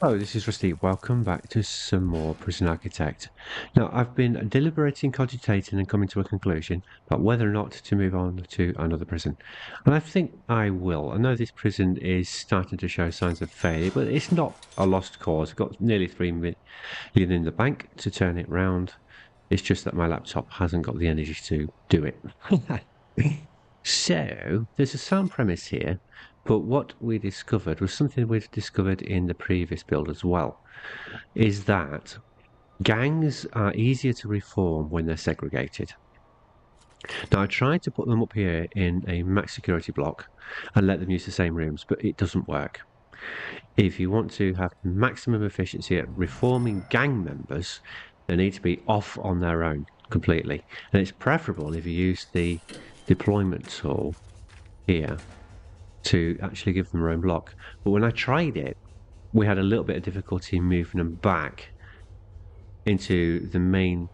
Hello, this is Rusty. Welcome back to some more Prison Architect. Now, I've been deliberating, cogitating, and coming to a conclusion about whether or not to move on to another prison. And I think I will. I know this prison is starting to show signs of failure, but it's not a lost cause. I've got nearly 3 million in the bank to turn it round. It's just that my laptop hasn't got the energy to do it. So, there's a sound premise here, but what we discovered was something we'd discovered in the previous build as well, is that gangs are easier to reform when they're segregated. Now, I tried to put them up here in a max security block and let them use the same rooms, but it doesn't work. If you want to have maximum efficiency at reforming gang members, they need to be off on their own completely. And it's preferable if you use the deployment tool here to actually give them their own block. But when I tried it, we had a little bit of difficulty moving them back into the main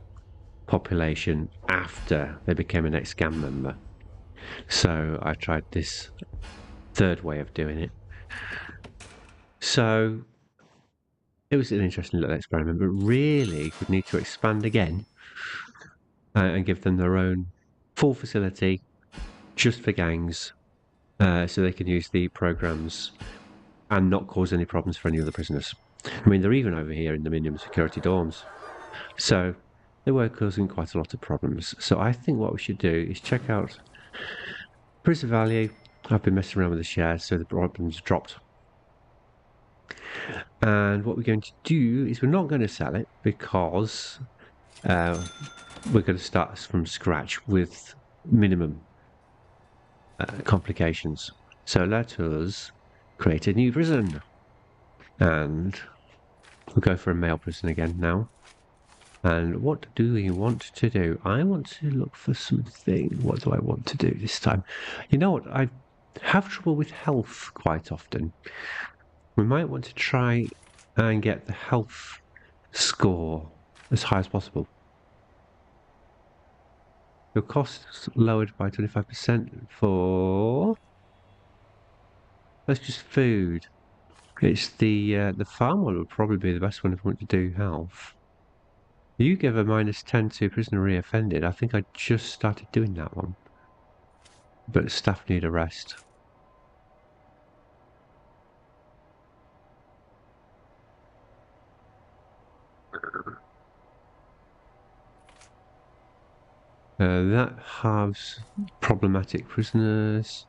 population after they became an ex-gang member. So I tried this third way of doing it. So it was an interesting little experiment, but really would need to expand again and give them their own full facility just for gangs, so they can use the programs and not cause any problems for any other prisoners. I mean, they're even over here in the minimum security dorms. So they were causing quite a lot of problems. So I think what we should do is check out prison value. I've been messing around with the shares, so the problems dropped. And what we're going to do is we're not going to sell it because we're going to start from scratch with minimum complications. So let us create a new prison. And we'll go for a male prison again now. And what do we want to do? I want to look for something. What do I want to do this time? You know what? I have trouble with health quite often. We might want to try and get the health score as high as possible. Your costs lowered by 25% for... That's just food. It's the farm one would probably be the best one if we want to do health. You give a -10 to prisoner reoffended. I think I just started doing that one. But staff need a rest. That halves problematic prisoners.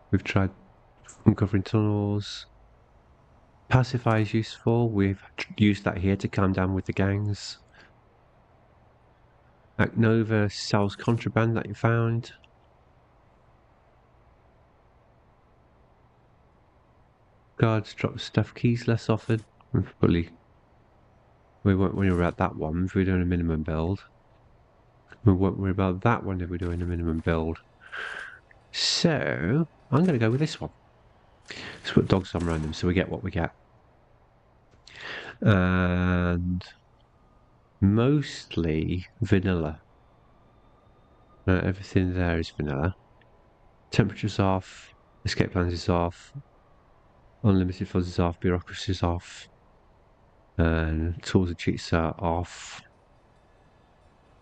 We've tried uncovering tunnels. Pacify is useful. We've used that here to calm down with the gangs. Acnova sells contraband that you found. Guards drop stuff keys less often. We won't worry about that one if we're doing a minimum build. We won't worry about that one if we're doing a minimum build. So, I'm going to go with this one. Let's put dogs on random so we get what we get. And mostly vanilla. Everything there is vanilla. Temperature's off. Escape plans is off. Unlimited funds is off. Bureaucracy is off. And tools and cheats are off.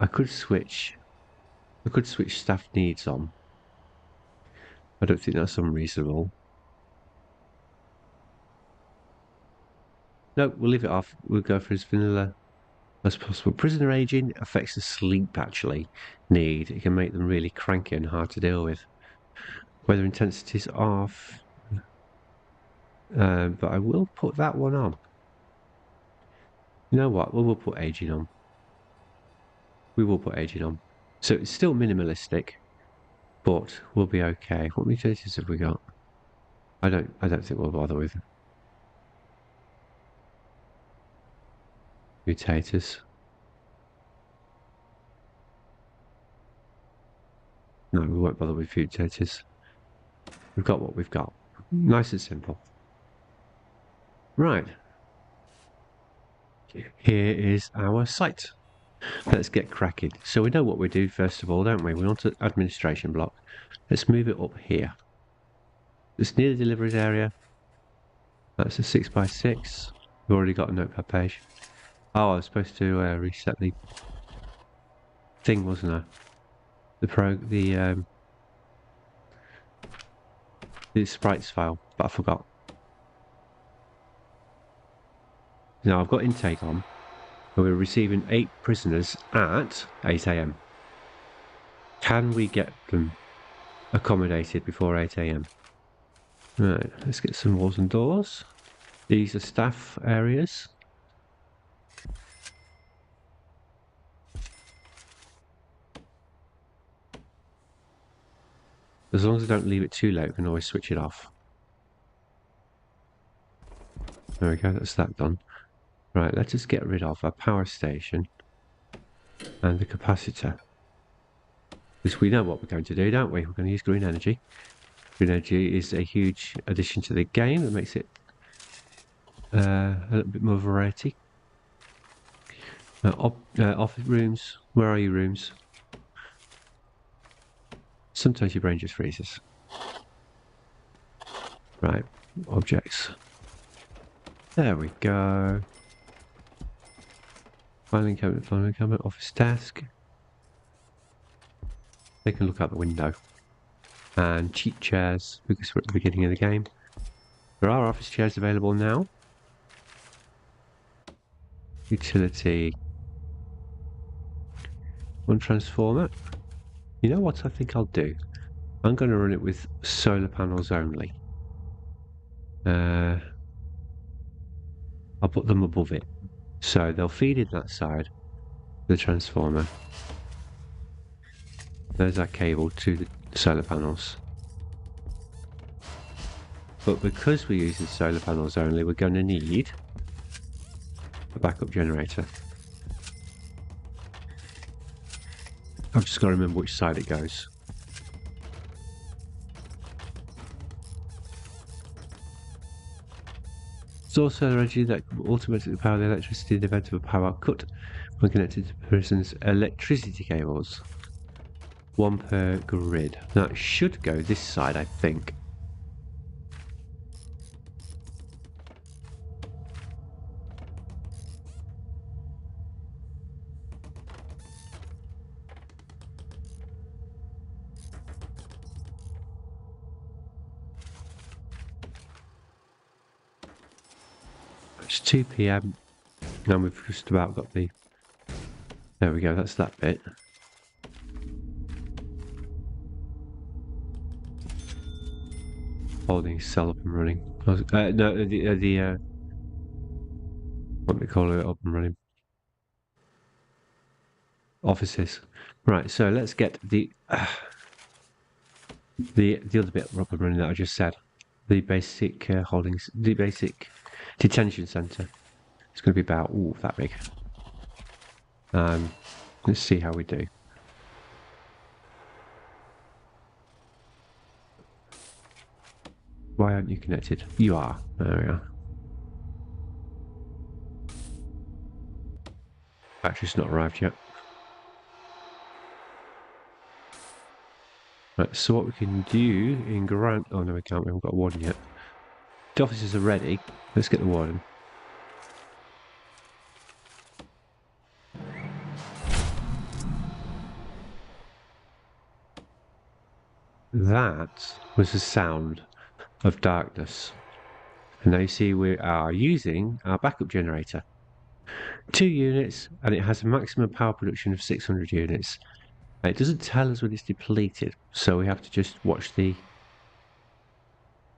I could switch staff needs on. I don't think that's unreasonable. No, we'll leave it off. We'll go for as vanilla as possible. Prisoner aging affects the sleep, actually, need. It can make them really cranky and hard to deal with. Weather intensity's off. But I will put that one on. You know what? We'll put aging on. We will put aging on. So it's still minimalistic, but we'll be okay. What mutations have we got? I don't think we'll bother with mutators. No, we won't bother with mutators. We've got what we've got. Nice and simple. Right. Here is our site. Let's get cracking. So we know what we do first of all, don't we? We want an administration block. Let's move it up here. It's near the deliveries area. That's a 6x6. We've already got a notepad page. Oh, I was supposed to reset the thing, wasn't I? The sprites file, but I forgot. Now I've got intake on, and we're receiving 8 prisoners at 8 AM. Can we get them accommodated before 8 AM? Right, let's get some walls and doors. These are staff areas. As long as I don't leave it too late, we can always switch it off. There we go, that's that done. Right, let's just get rid of our power station and the capacitor. Because we know what we're going to do, don't we? We're going to use green energy. Green energy is a huge addition to the game that makes it a little bit more variety. Office rooms. Where are you, rooms? Sometimes your brain just freezes. Right, objects. There we go. Filing cabinet, office desk. They can look out the window. And cheap chairs, because we're at the beginning of the game. There are office chairs available now. Utility. One transformer. You know what I think I'll do? I'm going to run it with solar panels only. I'll put them above it. So they'll feed in that side, the transformer. There's our cable to the solar panels. But because we're using solar panels only, we're going to need a backup generator. I've just got to remember which side it goes. Store solar energy that will automatically power the electricity in the event of a power cut when connected to the person's electricity cables. One per grid. Now it should go this side, I think. It's 2 PM. Now we've just about got the... There we go, that's that bit. Holding cell up and running. No, what do we call it? Up and running. Offices. Right, so let's get the other bit up and running that I just said. The basic holdings, the basic detention centre. It's going to be about that big. Let's see how we do. Why aren't you connected? You are. There we are. Battery's not arrived yet. Right, so what we can do in Grant... Oh no, we can't. We haven't got a warden yet. The officers are ready. Let's get the warden. That was the sound of darkness. And now you see we are using our backup generator. 2 units, and it has a maximum power production of 600 units. It doesn't tell us when it's depleted, so we have to just watch the...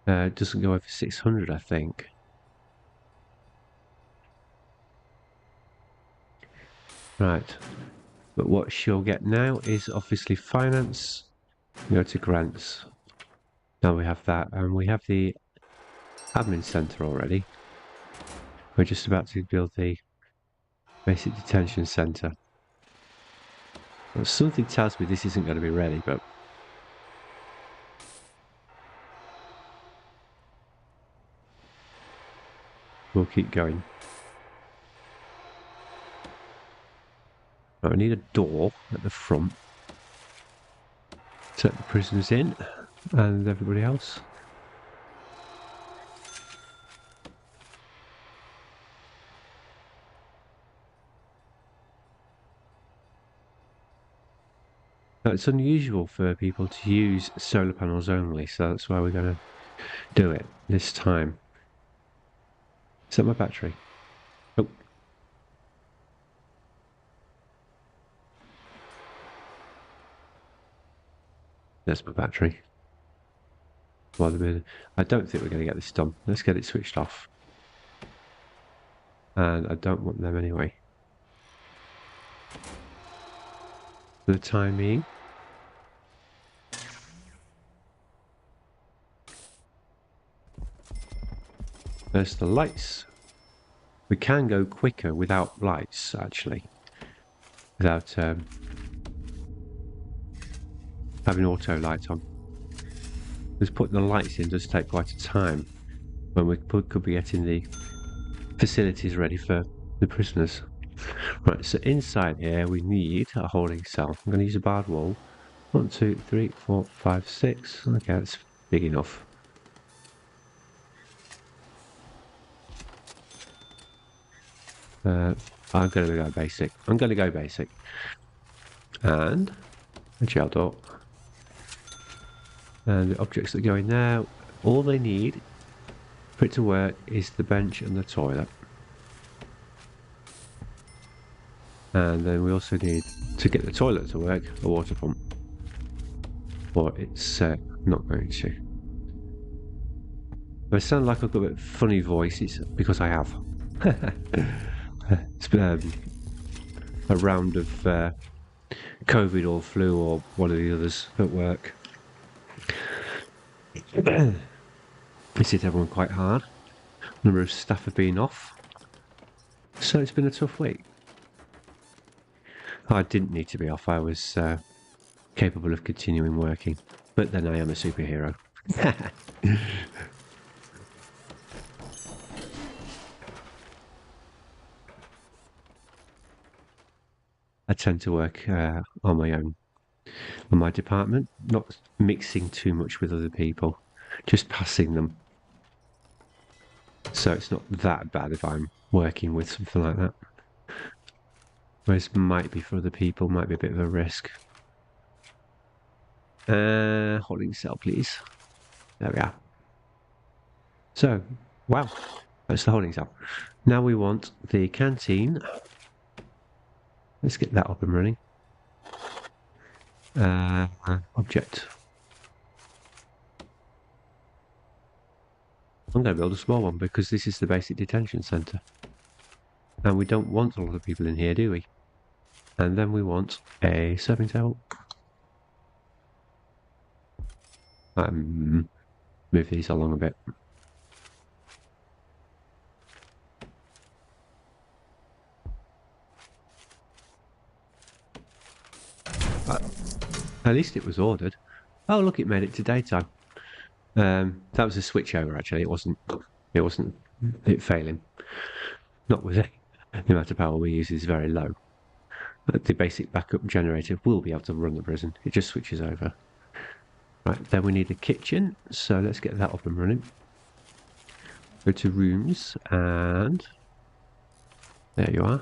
it doesn't go over 600, I think. Right. But what she'll get now is obviously finance. Go to grants. Now we have that, and we have the admin centre already. We're just about to build the basic detention centre. Well, something tells me this isn't going to be ready, but we'll keep going. Right, we need a door at the front to let the prisoners in and everybody else. Now, it's unusual for people to use solar panels only, so that's why we're going to do it this time. Is that my battery? Oh. There's my battery. I don't think we're going to get this done. Let's get it switched off. And I don't want them anyway. For the time being. There's the lights. We can go quicker without lights, actually. Without having auto light on. Because putting the lights in does take quite a time when we could be getting the facilities ready for the prisoners. Right, so inside here we need a holding cell. I'm going to use a barred wall. 1, 2, 3, 4, 5, 6. Okay, that's big enough. I'm going to go basic. And a jail door. And the objects that go in there, all they need for it to work is the bench and the toilet. And then we also need, to get the toilet to work, a water pump. Or it's not going to. If I sound like I've got a bit funny voice, it's because I have. It's been a round of COVID or flu or one of the others at work. It's hit everyone quite hard. A number of staff have been off. So it's been a tough week. I didn't need to be off. I was capable of continuing working. But then I am a superhero. I tend to work on my own, on my department, not mixing too much with other people, just passing them. So it's not that bad if I'm working with something like that. Whereas might be for other people, might be a bit of a risk. Holding cell, please. There we are. So, wow, that's the holding cell. Now we want the canteen. Let's get that up and running. Object. I'm going to build a small one because this is the basic detention centre. And we don't want a lot of people in here, do we? And then we want a serving table. Move these along a bit. At least it was ordered. Oh, look, it made it to daytime. That was a switch over, actually. It wasn't it failing. Not with it. The amount of power we use is very low. But the basic backup generator will be able to run the prison. It just switches over. Right, then we need a kitchen. So let's get that up and running. Go to rooms and there you are.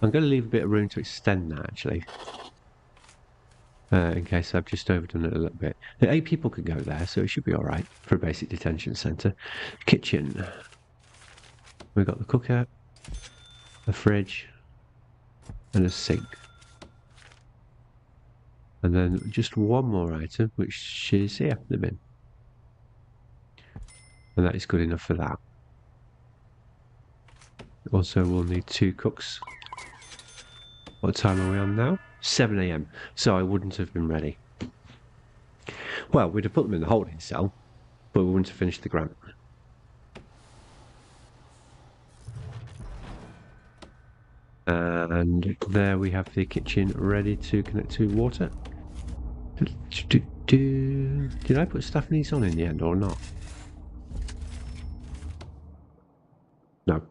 I'm going to leave a bit of room to extend that, actually. In case I've just overdone it a little bit. The 8 people can go there, so it should be alright for a basic detention centre. Kitchen. We've got the cooker, a fridge, and a sink. And then just one more item, which is here, the bin. And that is good enough for that. Also, we'll need 2 cooks. What time are we on now? 7 AM. So I wouldn't have been ready. Well, we'd have put them in the holding cell, but we wouldn't have finished the grant. And there we have the kitchen ready to connect to water. Did I put staff needs on in the end or not? No.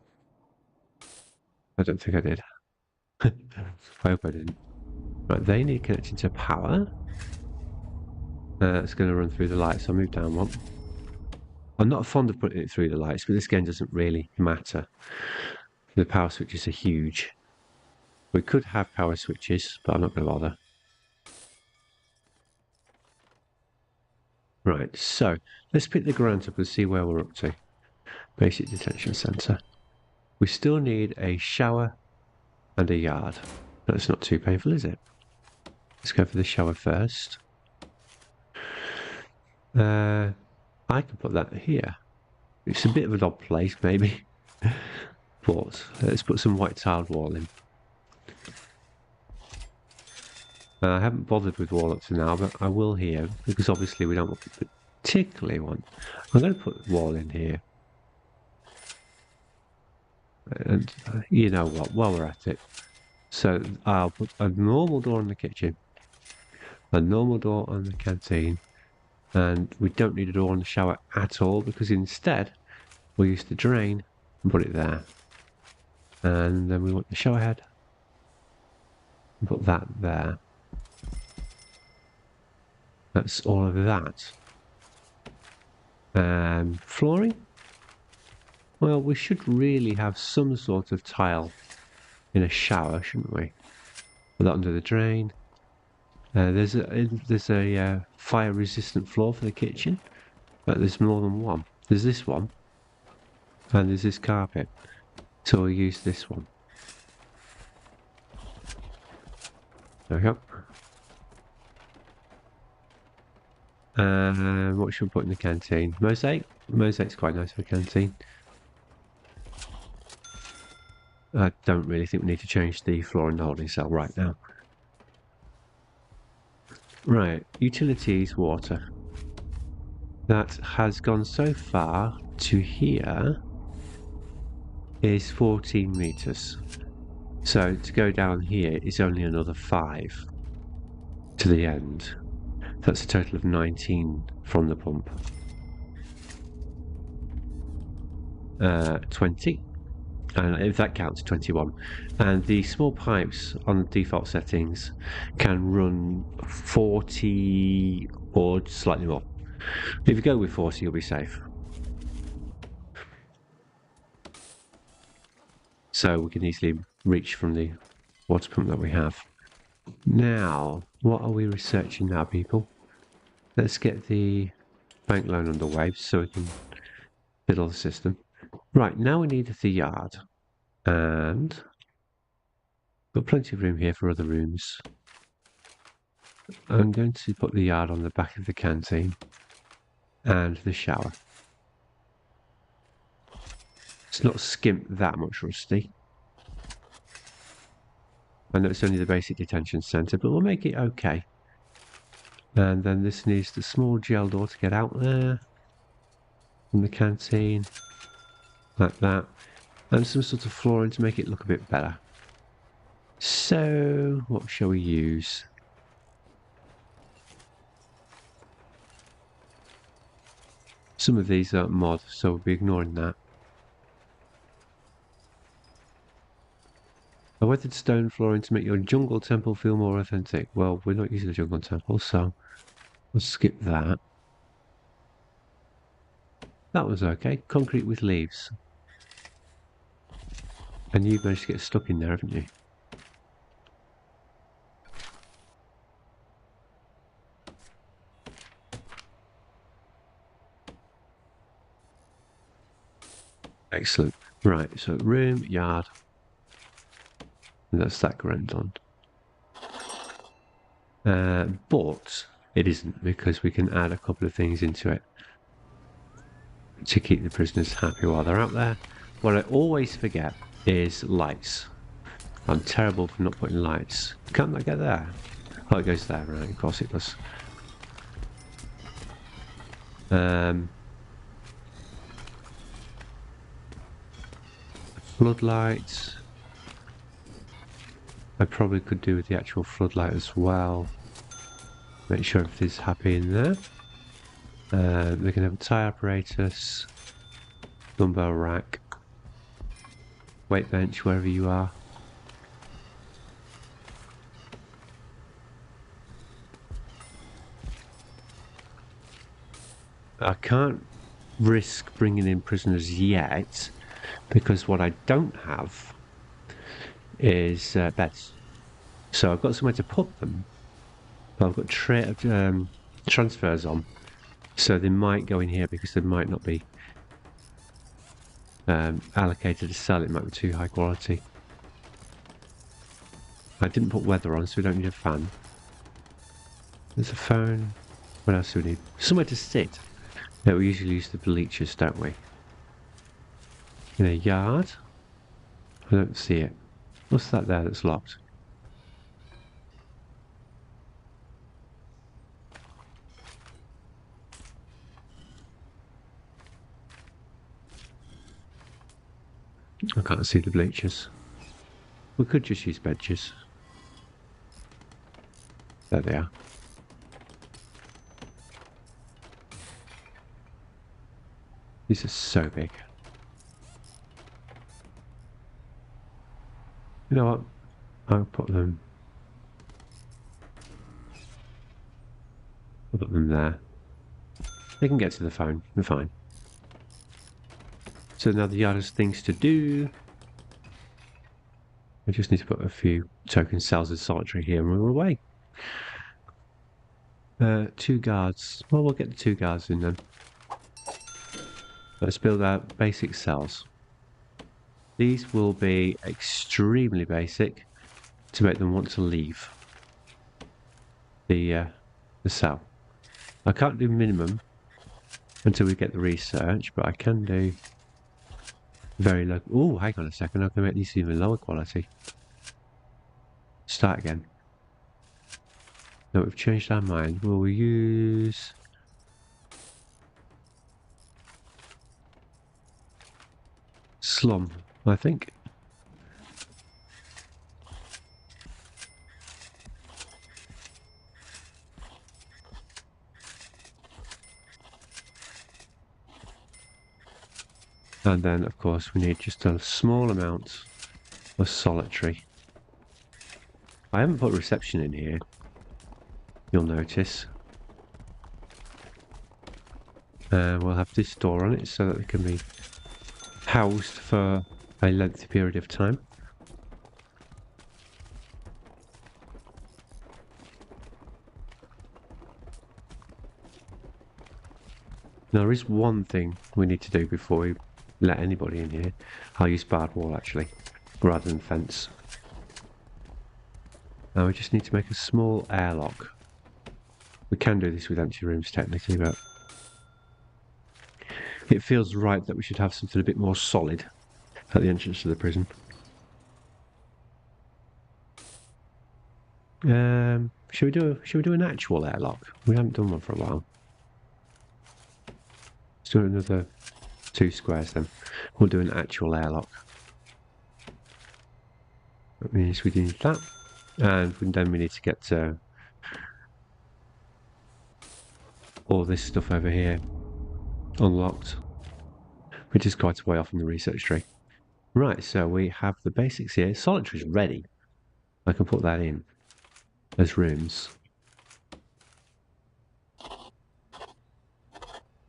I don't think I did. I hope I didn't. Right, they need connection to power. It's going to run through the lights. I'll move down one. I'm not fond of putting it through the lights, but this game doesn't really matter. The power switches are huge. We could have power switches, but I'm not going to bother. Right, so let's pick the grant up and see where we're up to. Basic detention centre. We still need a shower and a yard. That's not too painful, is it? Let's go for the shower first. I can put that here. It's a bit of an odd place, maybe. But let's put some white tiled wall in. I haven't bothered with wall up to now, but I will here, because obviously we don't particularly want. I'm going to put wall in here. And you know what, while we're at it. So I'll put a normal door on the kitchen, a normal door on the canteen, and we don't need a door on the shower at all, because instead we'll use the drain and put it there. And then we want the shower head and put that there. That's all of that. Flooring? Well, we should really have some sort of tile in a shower, shouldn't we? Put that under the drain. There's a fire-resistant floor for the kitchen, but there's more than one. There's this one, and there's this carpet. So we'll use this one. There we go. What should we put in the canteen? Mosaic? Mosaic's quite nice for a canteen. I don't really think we need to change the floor in the holding cell right now. Right, utilities, water. That has gone so far to here is 14 meters. So to go down here is only another 5 to the end. That's a total of 19 from the pump. 20. And if that counts, 21. And the small pipes on the default settings can run 40 or slightly more. If you go with 40, you'll be safe. So we can easily reach from the water pump that we have. Now, what are we researching now, people? Let's get the bank loan underway so we can fiddle the system. Right, now we need the yard. And got plenty of room here for other rooms. I'm going to put the yard on the back of the canteen and the shower. Let's not skimp that much, Rusty. I know it's only the basic detention centre, but we'll make it okay. And then this needs the small gel door to get out there from the canteen, like that, and some sort of flooring to make it look a bit better. So, what shall we use? Some of these are mod, so we'll be ignoring that. A weathered stone flooring to make your jungle temple feel more authentic. Well, we're not using the jungle temple, so we'll skip that. That was okay. Concrete with leaves. And you've managed to get stuck in there, haven't you? Excellent. Right, so room, yard. And that's that grand on. But it isn't, because we can add a couple of things into it to keep the prisoners happy while they're out there. What I always forget is lights. I'm terrible for not putting lights. Can't that get there? Oh, it goes there, right? Of course it does. Floodlights. I probably could do with the actual floodlight as well. Make sure everything's happy in there. We can have a tie apparatus, dumbbell rack, weight bench wherever you are. I can't risk bringing in prisoners yet, because what I don't have is beds. So I've got somewhere to put them. But I've got transfers on. So they might go in here because they might not be allocated to sell. It might be too high quality. I didn't put weather on, so we don't need a fan. There's a phone. What else do we need? Somewhere to sit. Yeah, we usually use the bleachers, don't we? In a yard? I don't see it. What's that there that's locked? I can't see the bleachers. We could just use benches. There they are. These are so big. You know what? I'll put them there. They can get to the phone. They're fine. So now the yard has things to do. I just need to put a few token cells of solitary here and we're away. 2 guards. Well, we'll get the 2 guards in then. Let's build out basic cells. These will be extremely basic to make them want to leave the cell. I can't do minimum until we get the research, but I can do very low. Oh, hang on a second, I can make these even lower quality. Start again. No, we've changed our mind. Will we use... slum, I think. And then, of course, we need just a small amount of solitary. I haven't put reception in here, you'll notice. And we'll have this door on it so that it can be housed for a lengthy period of time. Now, there is one thing we need to do before we let anybody in here. I'll use barred wall actually, rather than fence. Now we just need to make a small airlock. We can do this with empty rooms technically, but it feels right that we should have something a bit more solid at the entrance to the prison. Should we do an actual airlock? We haven't done one for a while. Let's do another 2 squares then. We'll do an actual airlock. That means we need that. And then we need to get all this stuff over here unlocked, which is quite a way off in the research tree. Right, so we have the basics here. Solitary's ready. I can put that in as rooms.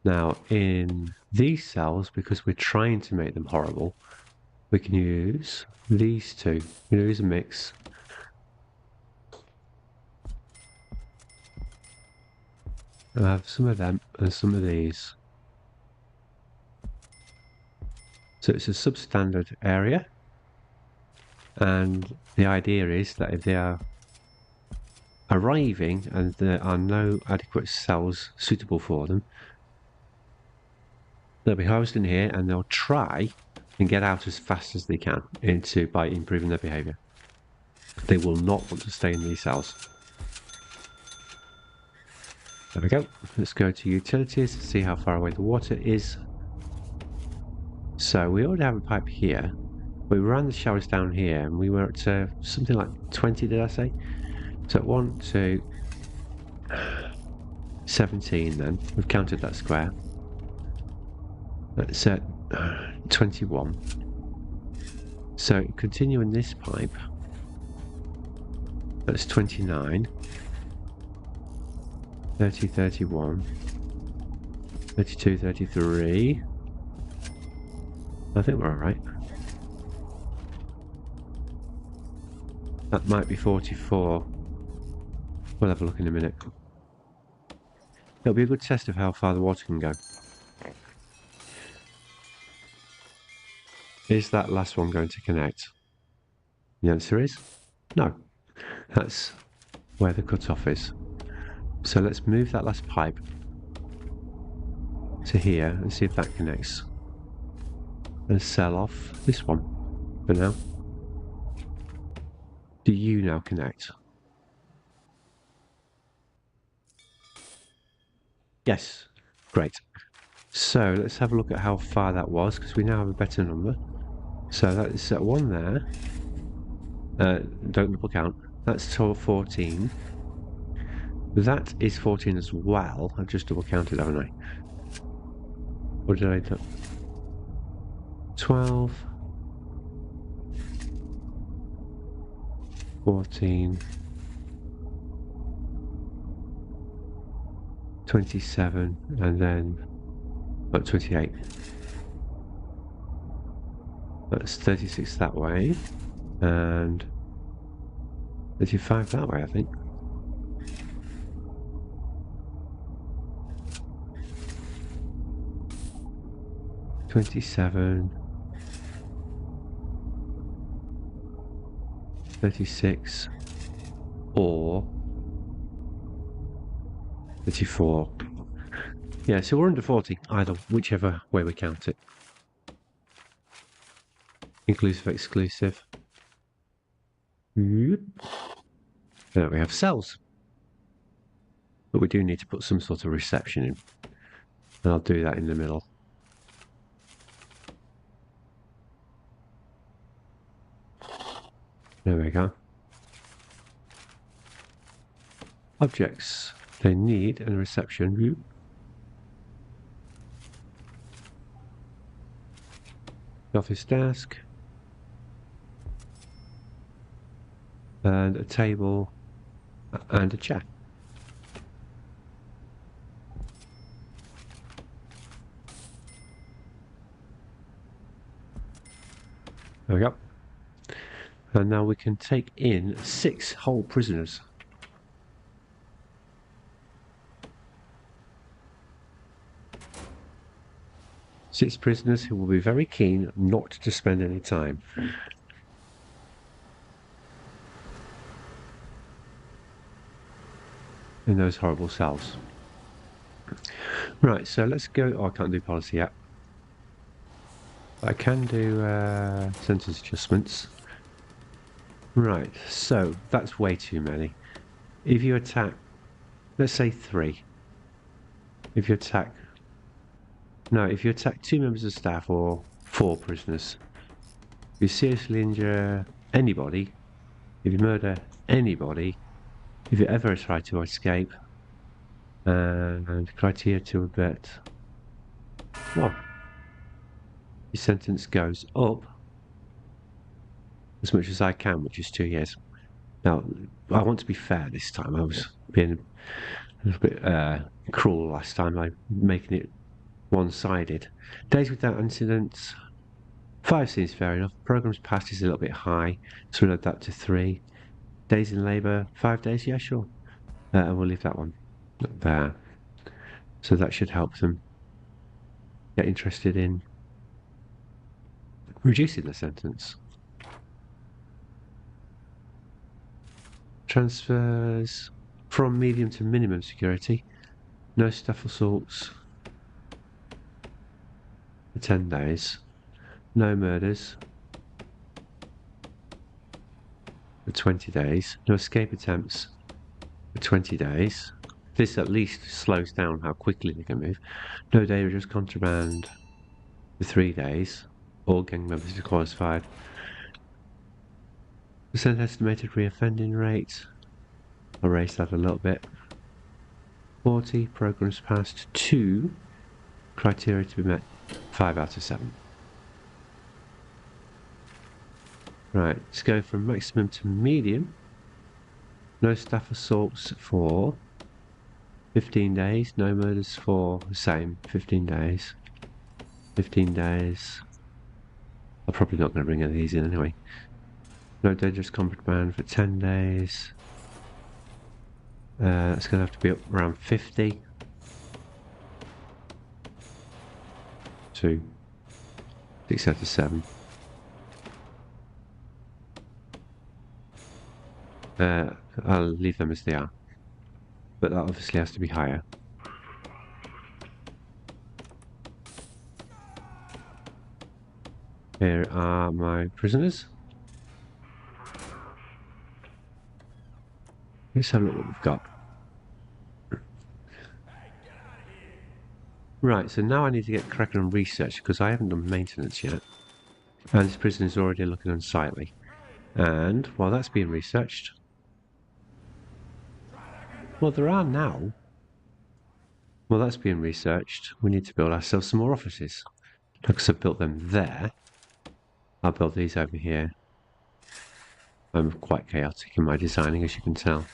Now, in these cells, because we're trying to make them horrible, we can use these 2. You know, use a mix. I have some of them and some of these. So it's a substandard area. And the idea is that if they are arriving and there are no adequate cells suitable for them, they'll be housed in here and they'll try and get out as fast as they can by improving their behaviour. They will not want to stay in these cells. There we go. Let's go to utilities to see how far away the water is. So we already have a pipe here. We ran the showers down here and we were at something like 20, did I say? So 1, 2, 17 then. We've counted that square. That's at 21. So continuing this pipe, that's 29, 30, 31, 32, 33. I think we're alright. That might be 44. We'll have a look in a minute. It'll be a good test of how far the water can go. Is that last one going to connect? The answer is no. That's where the cutoff is. So let's move that last pipe to here and see if that connects. And sell off this one for now. Do you now connect? Yes, great. So let's have a look at how far that was, because we now have a better number. So that is at 1 there. Don't double count. That's 14. That is 14 as well. I've just double counted, haven't I? What did I do? 12. 14. 27. And then 28. That's 36 that way. And 35 that way, I think. $27, 36, or 34. Yeah, so we're under 40, either, whichever way we count it. Inclusive, exclusive. There we have cells. But we do need to put some sort of reception in. And I'll do that in the middle. There we go. Objects. They need a reception view. Office desk. And a table. And a chair. There we go. And now we can take in 6 whole prisoners. Six prisoners who will be very keen not to spend any time. In those horrible cells. Right, so let's go. Oh, I can't do policy yet. I can do sentence adjustments. Right, so that's way too many. If you attack, let's say 3. If you attack, no, if you attack 2 members of staff or 4 prisoners, if you seriously injure anybody, if you murder anybody, if you ever try to escape, and criteria to avert, well, your sentence goes up as much as I can, which is 2 years. Now, I want to be fair this time. I was being a little bit cruel last time by making it one-sided. Days without incidents, 5 seems fair enough. Programs passed is a little bit high, so we'll add that to 3. Days in labour, 5 days, yeah, sure. And we'll leave that one there. So that should help them get interested in reducing the sentence. Transfers from medium to minimum security. No staff assaults for 10 days. No murders for 20 days. No escape attempts for 20 days. This at least slows down how quickly they can move. No dangerous contraband for 3 days. All gang members disqualified. Percent estimated reoffending rate. I'll raise that a little bit. 40 programs passed. 2 criteria to be met. 5 out of 7. Right, let's go from maximum to medium. No staff assaults for 15 days. No murders for the same 15 days. 15 days. I'm probably not going to bring any of these in anyway. No dangerous contraband for 10 days. It's going to have to be up around 50. 2, 6 out of 7. I'll leave them as they are. But that obviously has to be higher. Here are my prisoners. Let's have a look what we've got. Right, so now I need to get cracking on research because I haven't done maintenance yet. And this prison is already looking unsightly. And while that's being researched, well, there are now. While that's being researched, we need to build ourselves some more offices. Because I've built them there, I'll build these over here. I'm quite chaotic in my designing, as you can tell.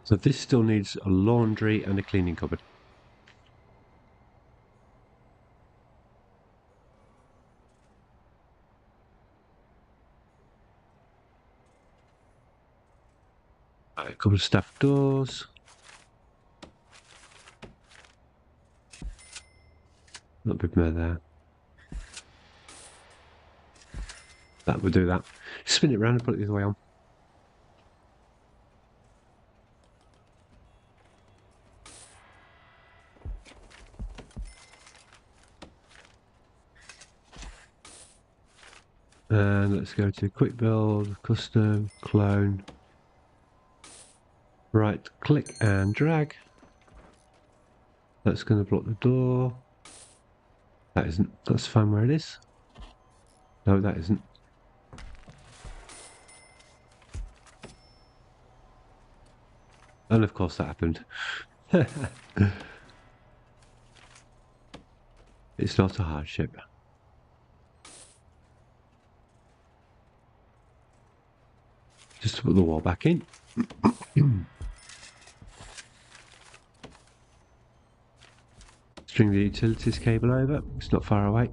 So this still needs a laundry and a cleaning cupboard. A couple of staff doors. A little bit more there. That would do that. Spin it around and put it the other way on. And let's go to quick build, custom, clone. Right click and drag. That's going to block the door. That isn't. That's fine where it is. No, that isn't. And of course that happened. It's not a hardship. Just to put the wall back in. String the utilities cable over. It's not far away.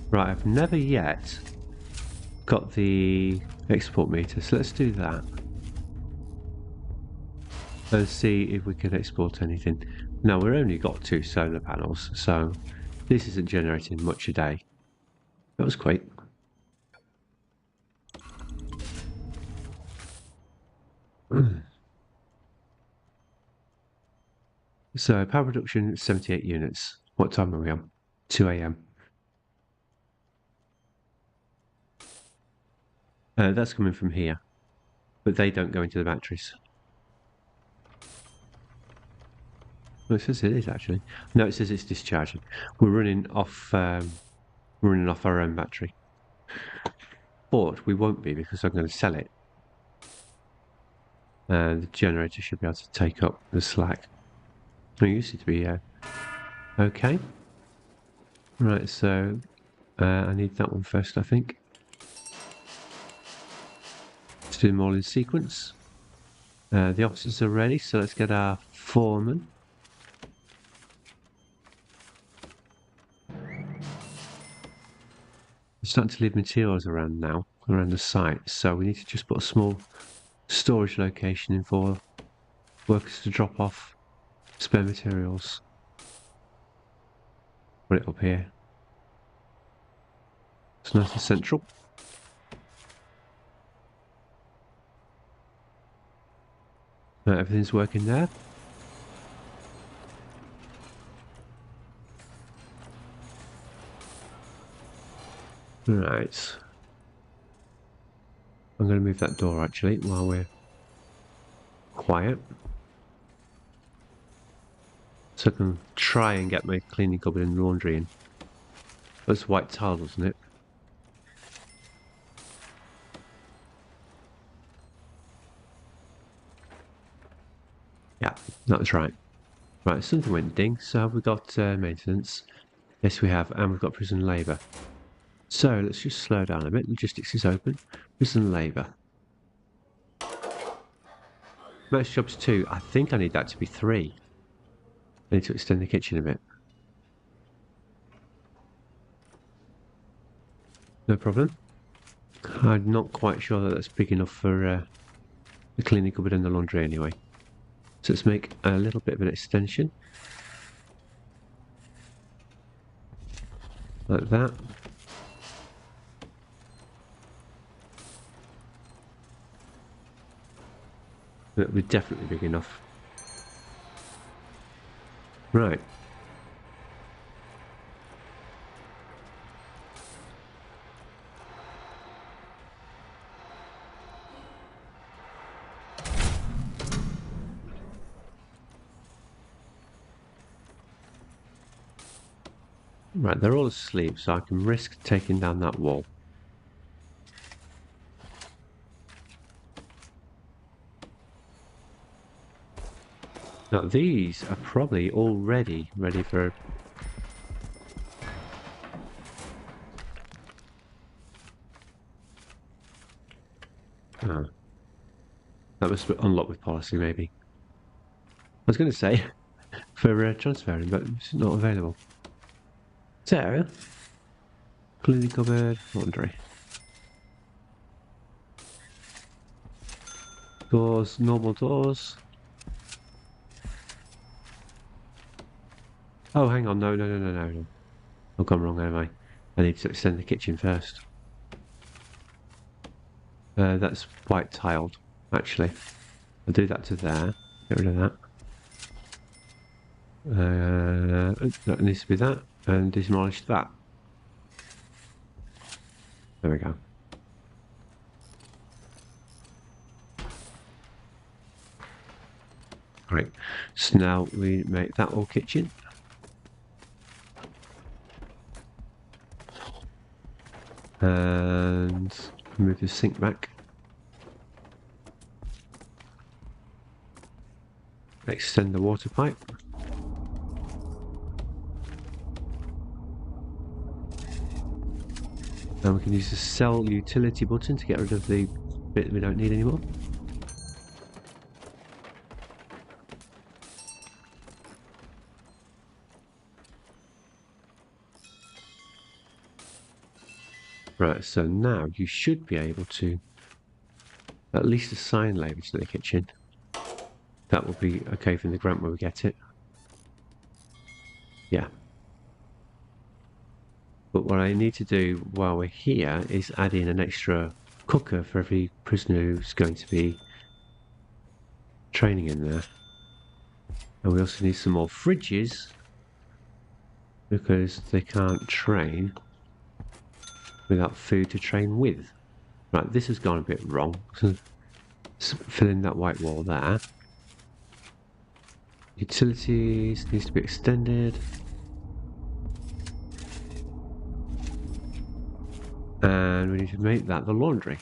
Right, I've never yet got the export meter, so let's do that. Let's see if we can export anything. Now, we've only got 2 solar panels, so this isn't generating much a day. That was quick. So, power production 78 units. What time are we on? 2 AM. That's coming from here, but they don't go into the batteries. Well, it says it is actually. No, it says it's discharging. We're running off our own battery, but we won't be because I'm going to sell it. The generator should be able to take up the slack. I used it to be okay. Right, so I need that one first, I think. Let's do them all in sequence. The officers are ready, so let's get our foreman. We're starting to leave materials around now, around the site, so we need to just put a small storage location in for workers to drop off spare materials. Put it up here. It's nice and central. Everything's working there. Right. I'm going to move that door actually while we're quiet. So I can try and get my cleaning cupboard and laundry in. That's white tile, wasn't it? Yeah, that was right. Right, something went ding. So have we got maintenance? Yes, we have, and we've got prison labour. So let's just slow down a bit. Logistics is open. Prison labour. Match jobs 2. I think I need that to be 3. I need to extend the kitchen a bit. No problem. I'm not quite sure that that's big enough for the cleaning cupboard and the laundry anyway. So let's make a little bit of an extension. Like that. That would be definitely big enough. Right. Right, they're all asleep, so I can risk taking down that wall. Now these are probably already ready for... Oh. That was unlocked with policy, maybe. I was going to say, for transferring, but it's not available. So, cleaning cupboard, laundry. Doors, normal doors. Oh, hang on, no. I've gone wrong, haven't I? I need to extend the kitchen first. That's white tiled, actually. I'll do that to there. Get rid of that. That needs to be that, and demolish that. There we go. Right, so now we make that all kitchen. And move the sink back. Extend the water pipe. And we can use the sell utility button to get rid of the bit that we don't need anymore. Right, so now you should be able to at least assign labour to the kitchen. That will be okay from the grant when we get it. Yeah. But what I need to do while we're here is add in an extra cooker for every prisoner who's going to be training in there. And we also need some more fridges because they can't train without food to train with. Right, this has gone a bit wrong. Fill in that white wall there. Utilities needs to be extended. And we need to make that the laundry.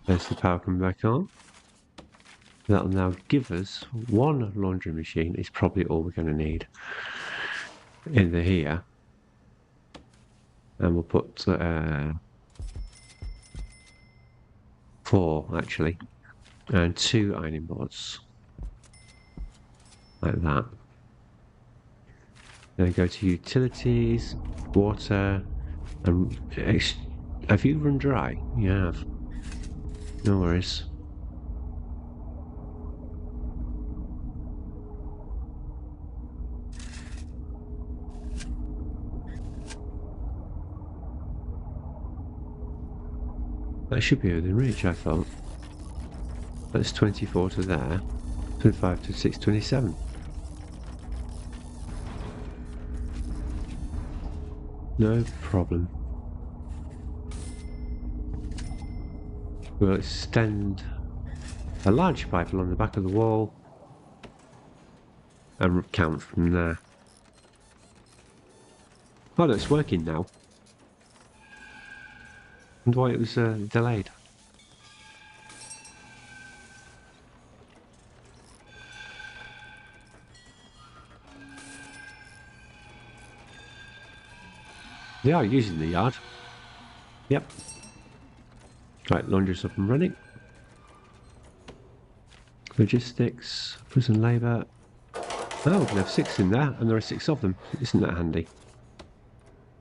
There's the power coming back on. That'll now give us one laundry machine. Is probably all we're going to need in the here. And we'll put 4 actually, and 2 ironing boards like that. Then go to utilities, water, and have you run dry? You have. No worries. That should be within reach, I thought. That's 24 to there, 25 to 627. No problem. We'll extend a large pipe along the back of the wall and count from there. Oh, no, it's working now. And why it was delayed. They are using the yard. Yep. Right, laundry's up and running. Logistics, prison labour. Oh, we can have 6 in there, and there are 6 of them. Isn't that handy?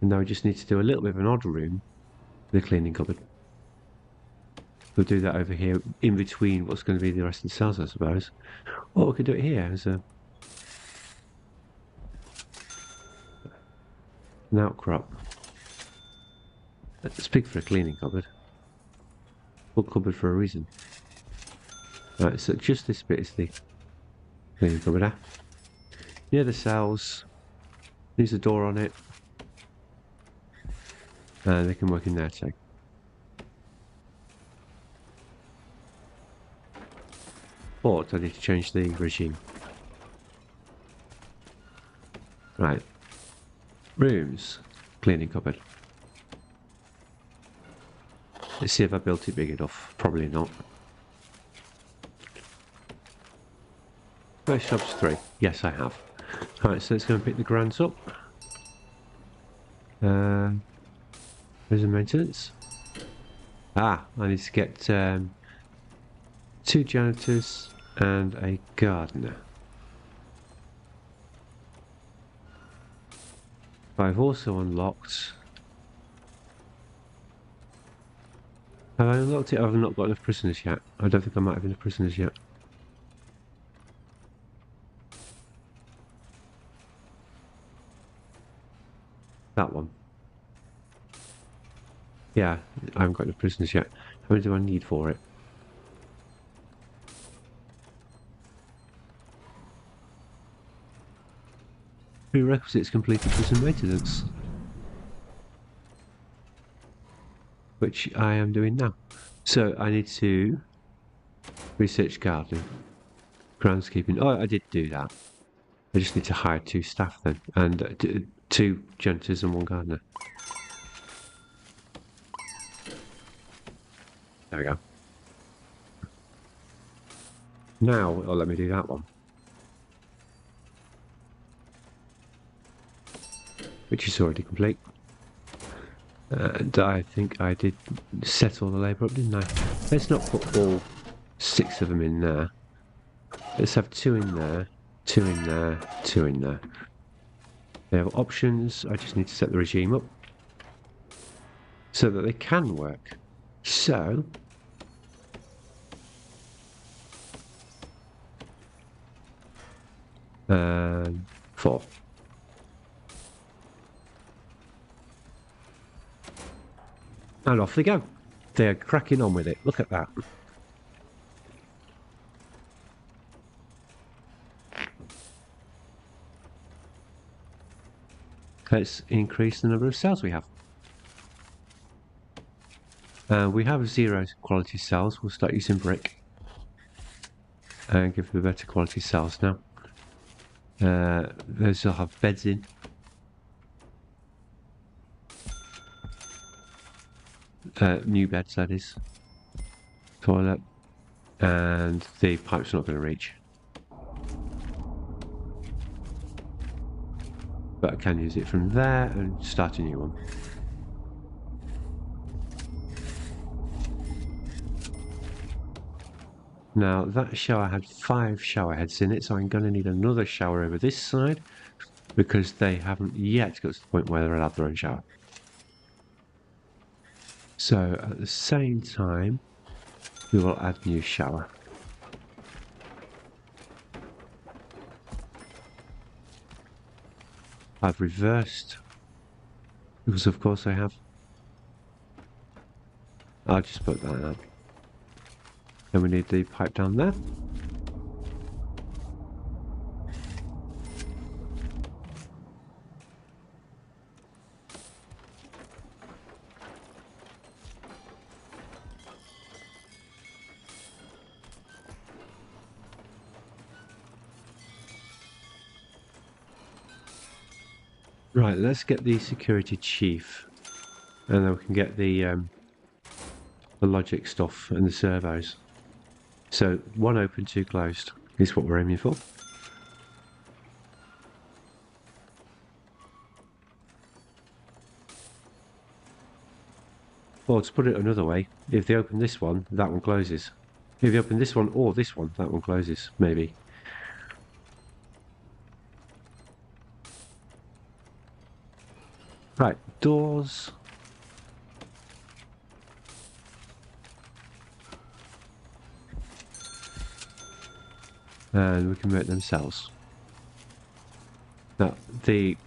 And now we just need to do a little bit of an odd room, the cleaning cupboard. We'll do that over here, in between what's going to be the rest of the cells, I suppose. Or we could do it here as an outcrop. Let's pick for a cleaning cupboard. Called cupboard for a reason. Right, so just this bit is the cleaning cupboard there. Near the cells, there's a door on it. And they can work in there too. But I need to change the regime. Right. Rooms. Cleaning cupboard. Let's see if I built it big enough. Probably not. First job's 3. Yes, I have. Alright, so let's go and pick the grants up. Prison maintenance. Ah, I need to get 2 janitors and a gardener. I've also unlocked... Have I unlocked it? I've not got enough prisoners yet. I don't think I might have enough prisoners yet. That one. Yeah, I haven't got enough prisoners yet. How many do I need for it? Prerequisites completed prison maintenance. Which I am doing now. So I need to research gardening. Groundskeeping. Oh, I did do that. I just need to hire 2 staff then. And 2 janitors and 1 gardener. There we go. Now it'll let me do that one. Which is already complete. And I think I did set all the labour up, didn't I? Let's not put all 6 of them in there. Let's have 2 in there, 2 in there, 2 in there. They have options. I just need to set the regime up so that they can work. So... 4. And off they go. They're cracking on with it. Look at that. Let's increase the number of cells we have. We have 0 quality cells. We'll start using brick. And give them better quality cells now. Those will have beds in. New beds, that is. Toilet. And the pipe's not going to reach. But I can use it from there and start a new one. Now that shower had 5 shower heads in it, so I'm going to need another shower over this side because they haven't yet got to the point where they're allowed their own shower. So at the same time, we will add new shower. I've reversed, because of course I have. I'll just put that up. Then we need the pipe down there. Right, let's get the security chief, and then we can get the logic stuff and the servos. So 1 open, 2 closed is what we're aiming for. Or to put it another way, if they open this one, that one closes. If they open this one or this one, that one closes, maybe. Right, doors. And we can make them cells. Now, the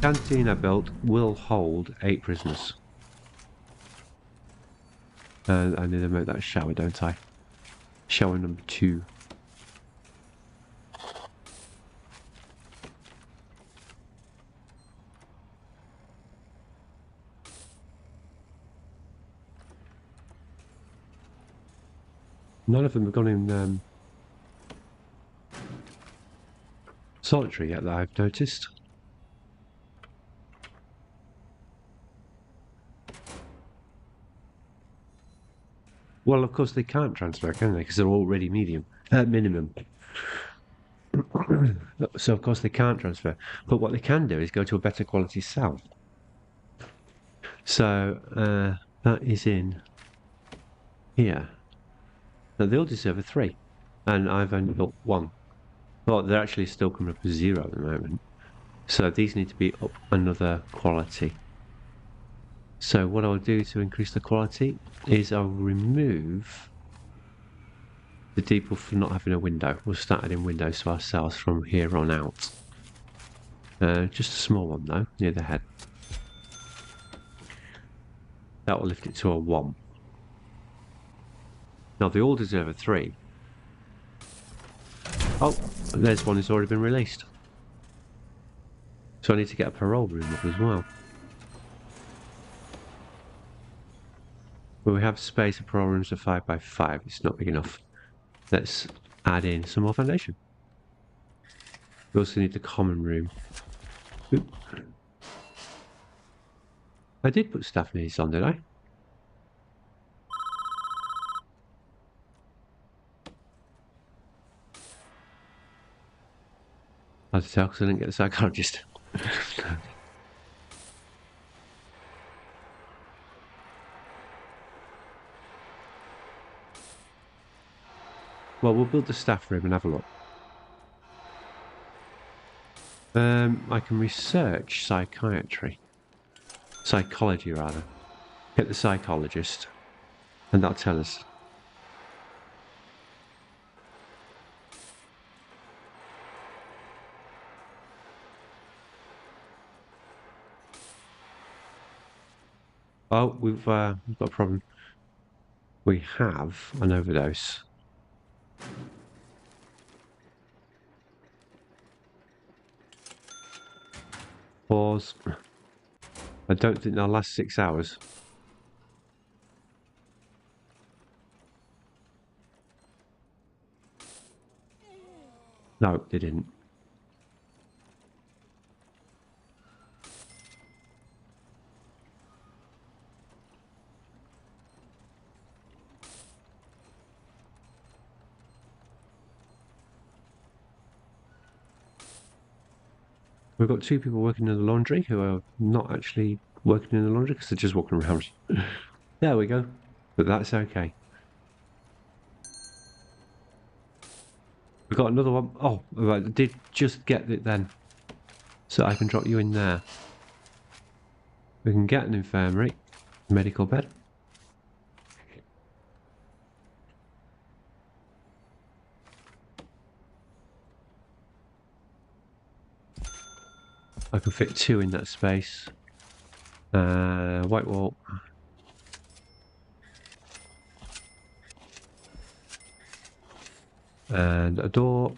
canteen I built will hold 8 prisoners. And I need to make that shower, don't I? Shower number 2. None of them have gone in solitary yet that I've noticed. Well, of course they can't transfer, can they? Because they're already minimum. So of course they can't transfer. But what they can do is go to a better quality cell. So that is in here. Now they all deserve a 3, and I've only got 1. Well, they're actually still coming up as 0 at the moment. So these need to be up another quality. So what I'll do to increase the quality is I'll remove the default for not having a window. We'll start adding windows to our cells from here on out. Just a small one though, near the head. That will lift it to a 1. Now they all deserve a 3. Oh, there's one that's already been released. So I need to get a parole room up as well. But we have space for parole rooms of 5 by 5. It's not big enough. Let's add in some more foundation. We also need the common room. Oop. I did put staff needs on, did I? I had to tell because I didn't get the psychologist. Well, we'll build the staff room and have a look. I can research psychiatry. Psychology, rather. Get the psychologist. And that'll tell us. Oh, we've got a problem. We have an overdose. Pause. I don't think they'll last 6 hours. No, they didn't. We've got 2 people working in the laundry who are not actually working in the laundry because they're just walking around. There we go. But that's okay. We've got another one. Oh, right, I did just get it then. So I can drop you in there. We can get an infirmary, medical bed. I can fit 2 in that space. White wall. And a door.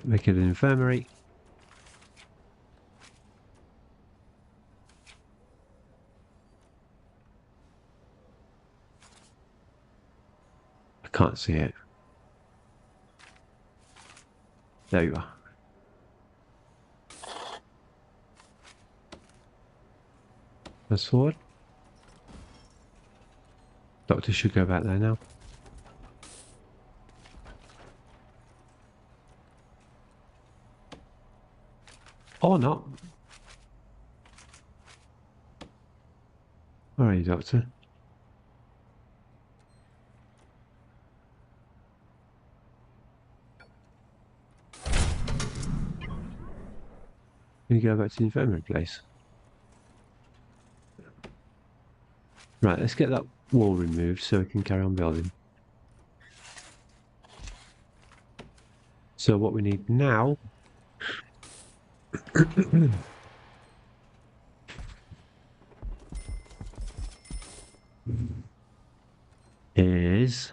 Make it an infirmary. I can't see it. There you are. That's forward. Doctor should go back there now. Or not. All right, Doctor. Can you go back to the infirmary place? Right, let's get that wall removed so we can carry on building. So what we need now is...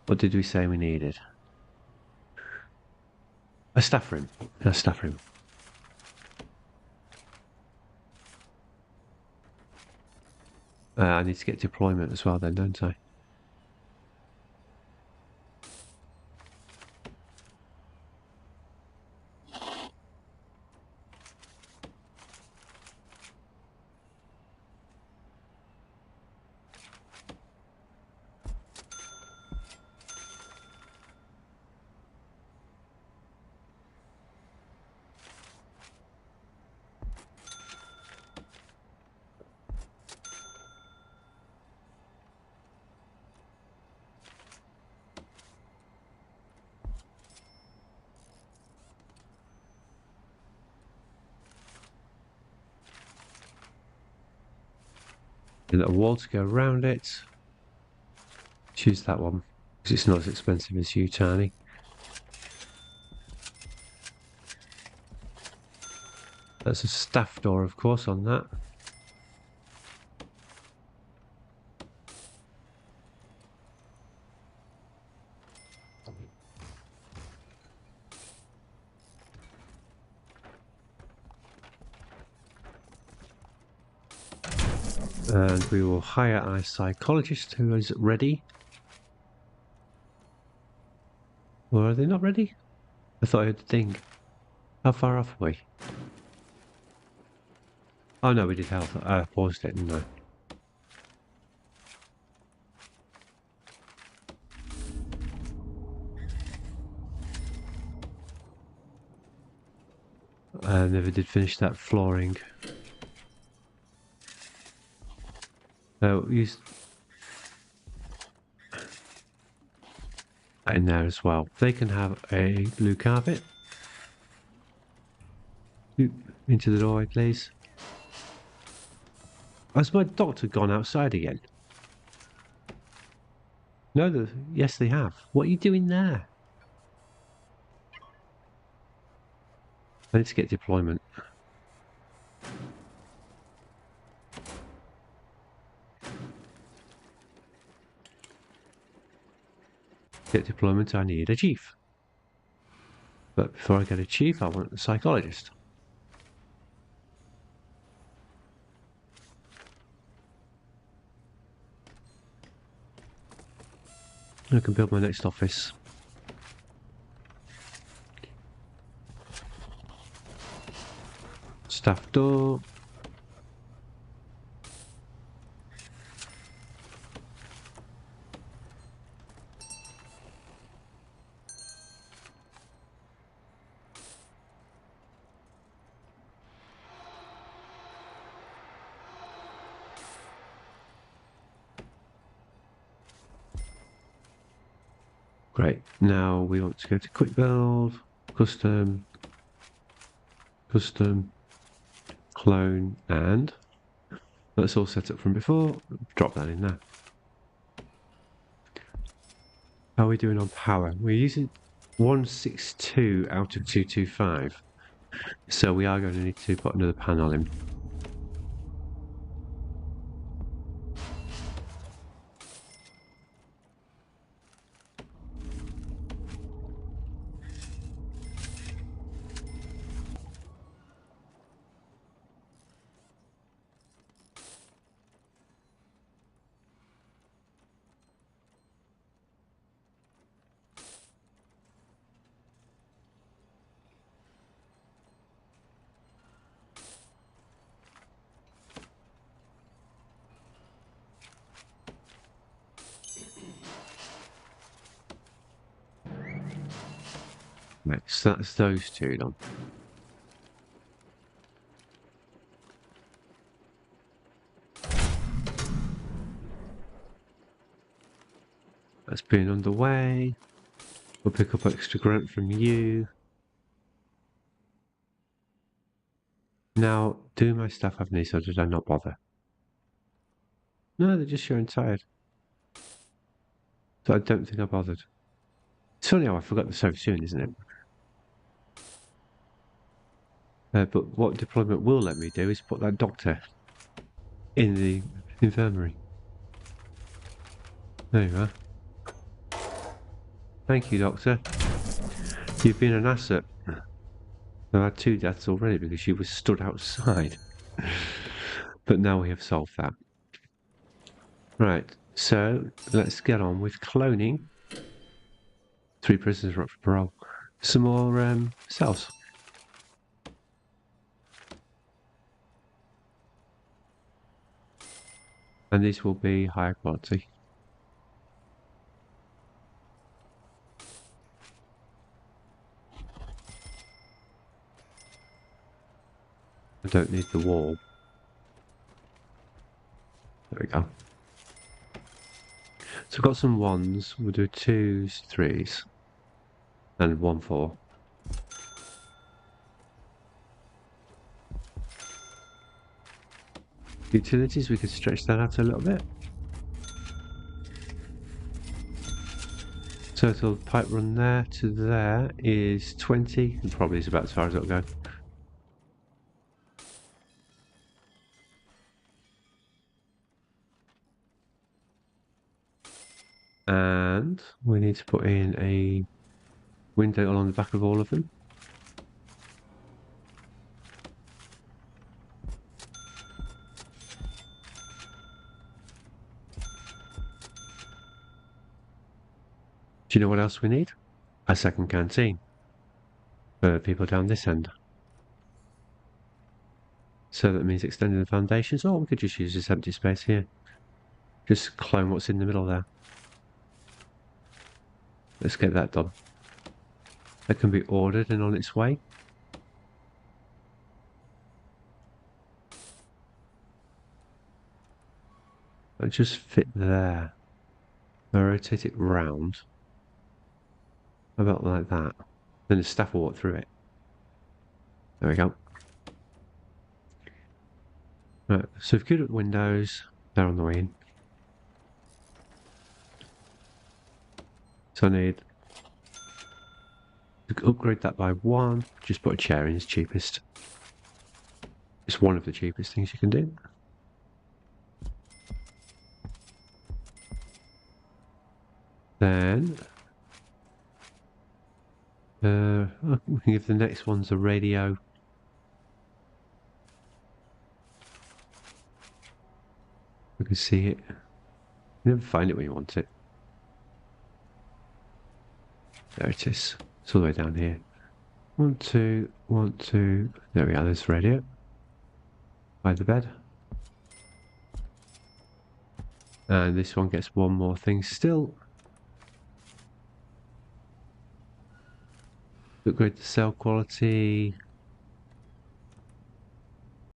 What did we say we needed? A staff room. A staff room. I need to get deployment as well then, don't I? A little wall to go around it. Choose that one, because it's not as expensive as you, Tiny. That's a staff door, of course, on that. And we will hire our psychologist who is ready. Or are they not ready? I thought I heard the thing. How far off are we? Oh no, we did health. I paused it, didn't I? I never did finish that flooring. Use that in there as well. They can have a blue carpet. Into the doorway, please. Has my doctor gone outside again? No, yes they have. What are you doing there? I need to get deployment. Get deployment, I need a chief. But before I get a chief, I want a psychologist. I can build my next office. Staff door. Great. Now we want to go to quick build, custom, clone, and that's all set up from before. Drop that in there. How are we doing on power? We're using 162 out of 225. So we are going to need to put another panel in. Right, so that's those two done. That's been underway. We'll pick up extra grant from you. Now, do my staff have needs or did I not bother? No, they're just showing tired. So I don't think I bothered. It's funny how I forgot the so soon, isn't it? But what deployment will let me do is put that doctor in the infirmary. There you are. Thank you, Doctor. You've been an asset. I've had 2 deaths already because she was stood outside. But now we have solved that. Right, so let's get on with cloning. 3 prisoners are up for parole. Some more cells. And these will be higher quality. I don't need the wall. There we go. So I've got some 1s. We'll do 2s, 3s. And 1 4. Utilities, we could stretch that out a little bit. Total pipe run there to there is 20, and probably is about as far as it'll go. And we need to put in a window along the back of all of them. Do you know what else we need? A second canteen for people down this end. So that means extending the foundations, or we could just use this empty space here. Just clone what's in the middle there. Let's get that done. That can be ordered and on its way. It'll just fit there. I'll rotate it round. About like that. Then the staff will walk through it. There we go. Right, so we've got windows. They're on the way in. So I need to upgrade that by 1. Just put a chair in, it's cheapest. It's one of the cheapest things you can do. Then we can give the next ones a radio. We can see it. You never find it when you want it. There it is. It's all the way down here. 1, 2, 1, 2. There we are, there's the radio. By the bed. And this one gets 1 more thing still. Upgrade the cell quality.